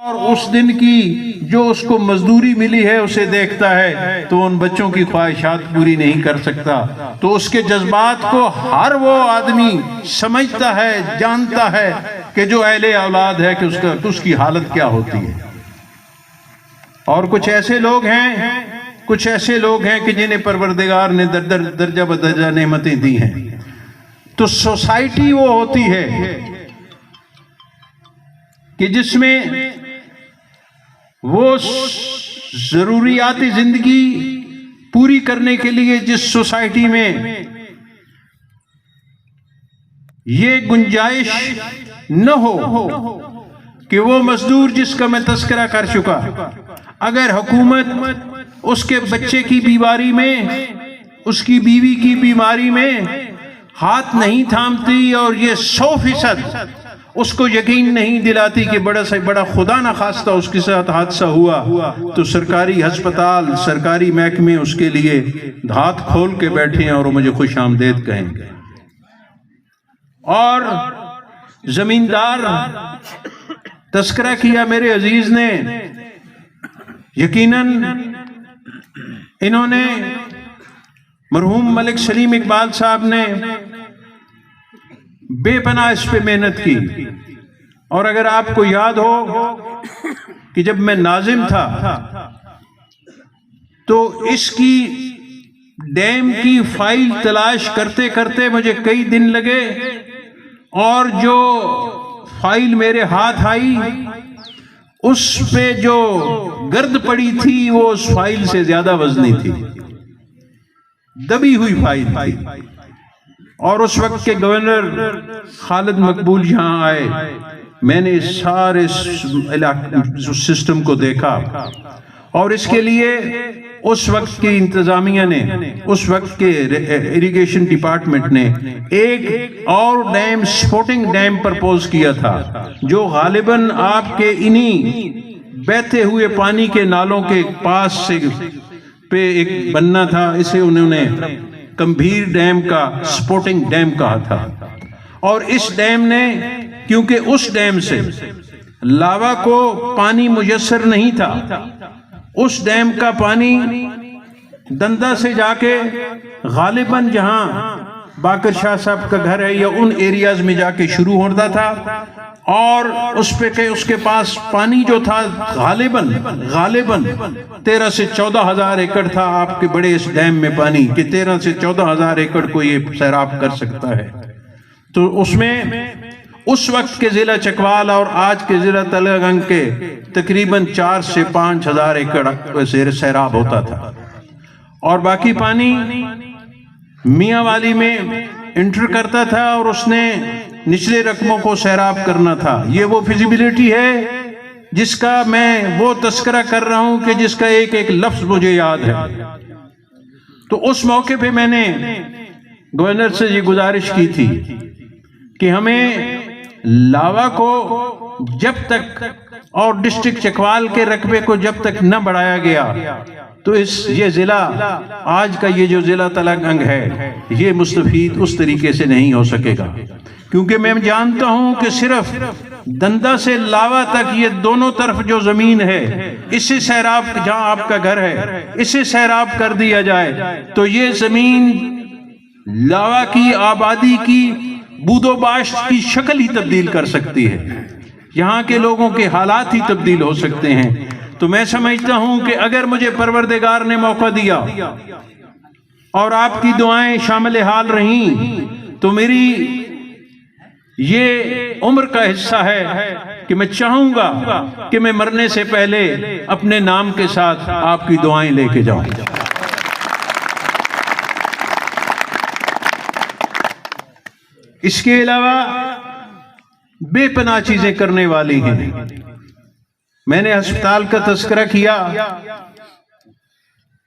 اور اس دن کی جو اس کو مزدوری ملی ہے اسے دیکھتا ہے تو ان بچوں کی خواہشات پوری نہیں کر سکتا، تو اس کے جذبات کو ہر وہ آدمی سمجھتا ہے، جانتا ہے کہ جو اہل اولاد ہے کہ اس کی حالت کیا ہوتی ہے۔ اور کچھ ایسے لوگ ہیں کہ جنہیں پروردگار نے درجہ بدرجہ نعمتیں دی ہیں، تو سوسائٹی وہ ہوتی ہے کہ جس میں وہ ضروریات زندگی پوری کرنے کے لیے جس سوسائٹی میں یہ گنجائش نہ ہو کہ وہ مزدور جس کا میں تذکرہ کر چکا، اگر حکومت اس کے بچے کی بیماری میں، اس کی بیوی کی بیماری میں ہاتھ نہیں تھامتی اور یہ 100% اس کو یقین نہیں دلاتی کہ بڑا سے بڑا خدا نخواستہ اس کے ساتھ حادثہ ہوا، تو سرکاری ہسپتال، سرکاری محکمے اس کے لیے ہاتھ کھول کے بیٹھے ہیں اور وہ مجھے خوش آمدید کہیں گے۔ اور زمیندار تذکرہ کیا میرے عزیز نے، یقیناً انہوں نے، مرحوم ملک سلیم اقبال صاحب نے بے پناہ اس پہ محنت کی۔ اور اگر آپ کو یاد ہو کہ جب میں ناظم تھا تو اس کی ڈیم کی فائل تلاش کرتے کرتے مجھے کئی دن لگے، اور جو فائل میرے ہاتھ آئی اس پہ جو گرد پڑی تھی وہ اس فائل سے زیادہ وزنی تھی، دبی ہوئی فائل تھی۔ اور اس وقت کے گورنر خالد مقبول یہاں آئے، میں نے سارے سسٹم کو دیکھا، اور اس کے لیے اس وقت کی انتظامیہ نے، اس وقت کے اریگیشن ڈپارٹمنٹ نے ایک اور ڈیم، سپورٹنگ ڈیم پرپوز کیا تھا، جو غالباً آپ کے انہی بہتے ہوئے پانی کے نالوں کے پاس سے پہ ایک بننا تھا۔ اسے انہوں نے کمبھیر ڈیم کا سپورٹنگ ڈیم کہا تھا۔ اور اس ڈیم نے، کیونکہ اس ڈیم سے لاوا کو پانی میسر نہیں تھا، اس ڈیم کا پانی دندہ سے جا کے غالباً جہاں باقر شاہ صاحب کا گھر ہے یا ان ایریاز میں جا کے شروع ہوتا تھا، اور اس پہ کہ اس کے پاس پانی جو تھا غالباً 13 سے 14 ہزار ایکڑ تھا آپ کے بڑے اس ڈیم میں پانی، کہ 13 سے 14 ہزار ایکڑ کو یہ سیراب کر سکتا ہے۔ تو اس میں اس وقت کے ضلع چکوال اور آج کے ضلع تلنگانگ کے تقریباً 4 سے 5 ہزار ایکڑ سیراب ہوتا تھا، اور باقی پانی میاں والی میں انٹر کرتا تھا اور اس نے نچلے رقموں کو سیراب کرنا تھا۔ یہ وہ فیزیبلٹی ہے جس کا میں وہ تذکرہ کر رہا ہوں کہ جس کا ایک ایک لفظ مجھے یاد ہے۔ تو اس موقع پہ میں نے گورنر سے یہ گزارش کی تھی کہ ہمیں لاوا کو جب تک، اور ڈسٹرکٹ چکوال کے رقبے کو جب تک نہ بڑھایا گیا تو یہ ضلع، آج کا یہ جو ضلع تلنگانگ ہے، یہ مستفید اس طریقے سے نہیں ہو سکے گا، کیونکہ میں جانتا ہوں کہ صرف دندہ سے لاوا تک یہ دونوں طرف جو زمین ہے، اسے سیراب، جہاں آپ کا گھر ہے اسے سیراب کر دیا جائے تو یہ زمین لاوا کی آبادی کی بود و باش کی شکل ہی تبدیل کر سکتی ہے، یہاں کے لوگوں کے حالات ہی تبدیل ہو سکتے ہیں۔ تو میں سمجھتا ہوں کہ اگر مجھے پروردگار نے موقع دیا اور آپ کی دعائیں شامل حال رہیں تو میری یہ عمر کا حصہ ہے کہ میں چاہوں گا کہ میں مرنے سے پہلے اپنے نام کے ساتھ آپ کی دعائیں لے کے جاؤں۔ اس کے علاوہ بے پناہ چیزیں کرنے والی ہیں۔ میں نے ہسپتال کا تذکرہ کیا،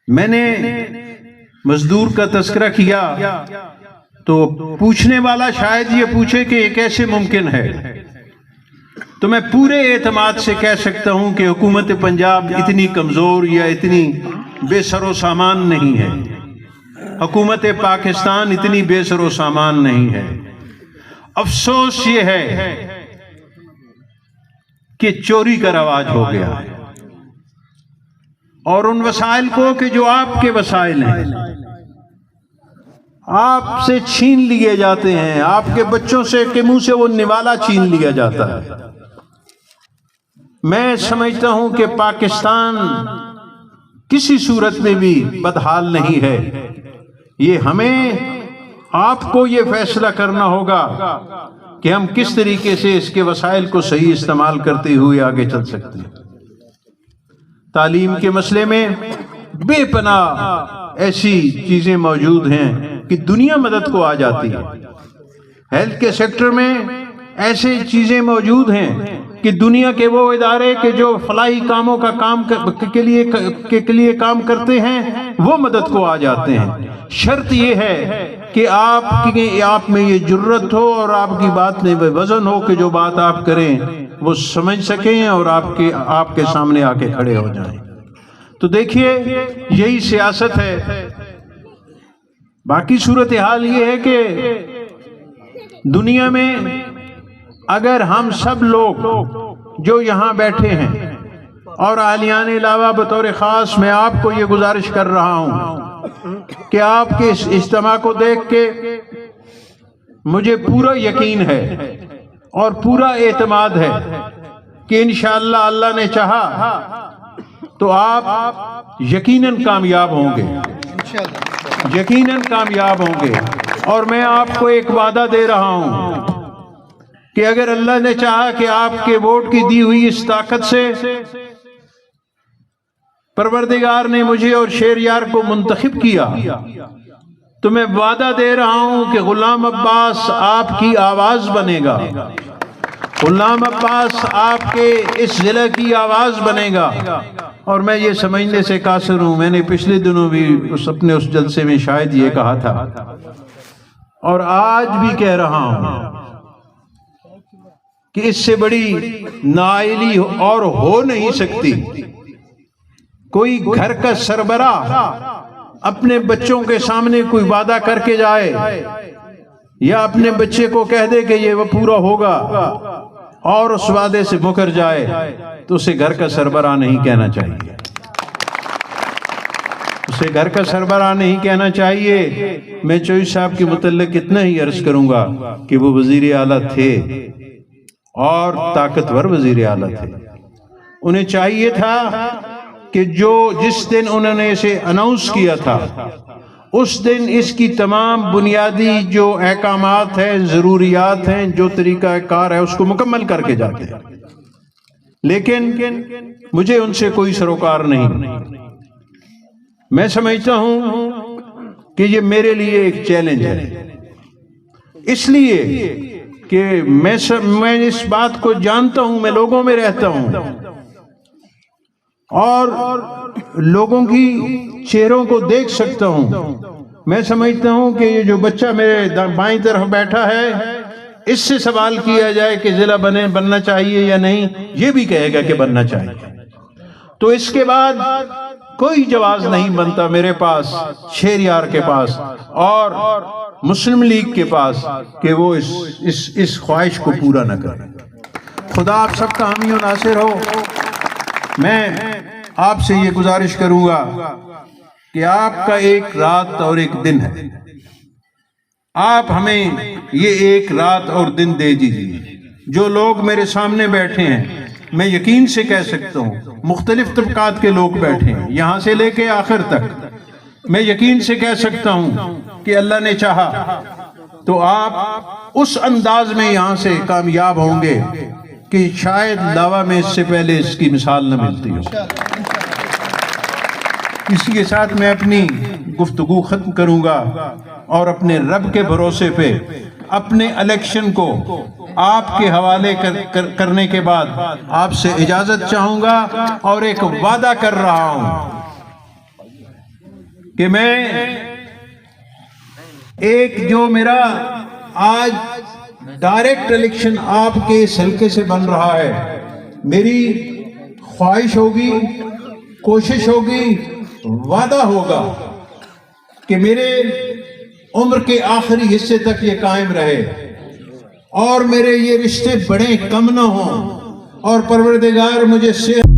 میں نے مزدور کا تذکرہ کیا، تو پوچھنے والا شاید یہ پوچھے کہ یہ کیسے ممکن ہے، تو میں پورے اعتماد سے کہہ سکتا ہوں کہ حکومت پنجاب اتنی کمزور یا اتنی بے سر و سامان نہیں ہے، حکومت پاکستان اتنی بے سر و سامان نہیں ہے۔ افسوس یہ ہے کہ چوری کا رواج ہو گیا ہے، اور ان وسائل کو کہ جو آپ کے وسائل ہیں آپ سے چھین لیے جاتے ہیں، آپ کے بچوں سے کے منہ سے وہ نوالا چھین لیا جاتا ہے۔ میں سمجھتا ہوں کہ پاکستان کسی صورت میں بھی بدحال نہیں ہے، یہ ہمیں آپ کو یہ فیصلہ کرنا ہوگا کہ ہم کس طریقے سے اس کے وسائل کو صحیح استعمال کرتے ہوئے آگے چل سکتے ہیں۔ تعلیم کے مسئلے میں بے پناہ ایسی چیزیں موجود ہیں کہ دنیا مدد کو آ جاتی ہے۔ ہیلتھ کے سیکٹر میں ایسے چیزیں موجود ہیں کہ دنیا کے وہ ادارے کہ جو فلاحی کاموں کا کام کے لیے کام کرتے ہیں وہ مدد کو آ جاتے ہیں۔ شرط یہ ہے کہ آپ میں یہ جرت ہو اور آپ کی بات میں وزن ہو کہ جو بات آپ کریں وہ سمجھ سکیں اور آپ کے سامنے آ کے کھڑے ہو جائیں۔ تو دیکھیے یہی سیاست ہے۔ باقی صورتحال یہ ہے کہ دنیا میں اگر ہم سب لوگ جو یہاں بیٹھے ہیں اور عالیان علاوہ بطور خاص میں آپ کو یہ گزارش کر رہا ہوں کہ آپ کے اس اجتماع کو دیکھ کے مجھے پورا یقین ہے اور پورا اعتماد ہے کہ انشاءاللہ اللہ نے چاہا تو آپ یقیناً کامیاب ہوں گے، یقیناً کامیاب ہوں گے۔ اور میں آپ کو ایک وعدہ دے رہا ہوں کہ اگر اللہ نے چاہا کہ آپ کے ووٹ کی دی ہوئی اس طاقت سے پروردگار نے مجھے اور شہریار کو منتخب کیا تو میں وعدہ دے رہا ہوں کہ غلام عباس آپ کی آواز بنے گا، غلام عباس آپ کے اس ضلع کی آواز بنے گا۔ اور میں یہ سمجھنے سے قاصر ہوں، میں نے پچھلے دنوں بھی اپنے اس جلسے میں شاید یہ کہا تھا اور آج بھی کہہ رہا ہوں کہ اس سے بڑی نااہلی اور ہو نہیں سکتی۔ کوئی گھر کا سربراہ اپنے بچوں کے سامنے کوئی وعدہ کر کے جائے یا اپنے بچے کو کہہ دے کہ یہ وہ پورا ہوگا اور اس وعدے سے مکر جائے تو اسے گھر کا سربراہ نہیں کہنا چاہیے، اسے گھر کا سربراہ نہیں کہنا چاہیے۔ میں چوئی صاحب کے متعلق اتنا ہی عرض کروں گا کہ وہ وزیر اعلیٰ تھے اور طاقتور وزیر اعلیٰ تھے۔ انہیں چاہیے تھا کہ جس دن انہوں نے اسے اناؤنس کیا تھا اس دن اس کی تمام بنیادی جو احکامات ہیں، ضروریات ہیں، جو طریقہ کار ہے اس کو مکمل کر کے جاتے ہیں، لیکن مجھے ان سے کوئی سروکار نہیں۔ میں سمجھتا ہوں کہ یہ میرے لیے ایک چیلنج ہے، اس لیے کہ میں اس بات کو جانتا ہوں، میں لوگوں میں رہتا ہوں اور لوگوں کی چہروں کو دیکھ سکتا ہوں۔ میں سمجھتا ہوں کہ یہ جو بچہ میرے بائیں طرف بیٹھا ہے اس سے سوال کیا جائے کہ ضلع بننا چاہیے یا نہیں، یہ بھی کہے گا کہ بننا چاہیے۔ تو اس کے بعد کوئی جواز نہیں بنتا میرے پاس، شہریار کے پاس اور مسلم لیگ کے پاس کہ وہ اس خواہش کو پورا نہ کرے۔ خدا آپ سب کا حامی و ناصر ہو۔ میں آپ سے یہ گزارش کروں گا کہ آپ کا ایک رات اور ایک دن ہے، آپ ہمیں یہ ایک رات اور دن دے دیجیے۔ جو لوگ میرے سامنے بیٹھے ہیں میں یقین سے کہہ سکتا ہوں، مختلف طبقات کے لوگ بیٹھے ہیں یہاں سے لے کے آخر تک، میں یقین سے کہہ سکتا ہوں کہ اللہ نے چاہا تو آپ اس انداز میں یہاں سے کامیاب ہوں گے کہ شاید لاوا میں اس سے پہلے اس کی مثال نہ ملتی ہو۔ اسی کے ساتھ میں اپنی گفتگو ختم کروں گا اور اپنے رب کے بھروسے پہ اپنے الیکشن کو آپ کے حوالے کرنے کے بعد آپ سے اجازت چاہوں گا اور ایک وعدہ کر رہا ہوں کہ میں ایک جو میرا آج ڈائریکٹ الیکشن آپ کے اس حلقے سے بن رہا ہے، میری خواہش ہوگی، کوشش ہوگی، وعدہ ہوگا کہ میرے عمر کے آخری حصے تک یہ قائم رہے اور میرے یہ رشتے بڑے کم نہ ہوں، اور پروردگار مجھے صحت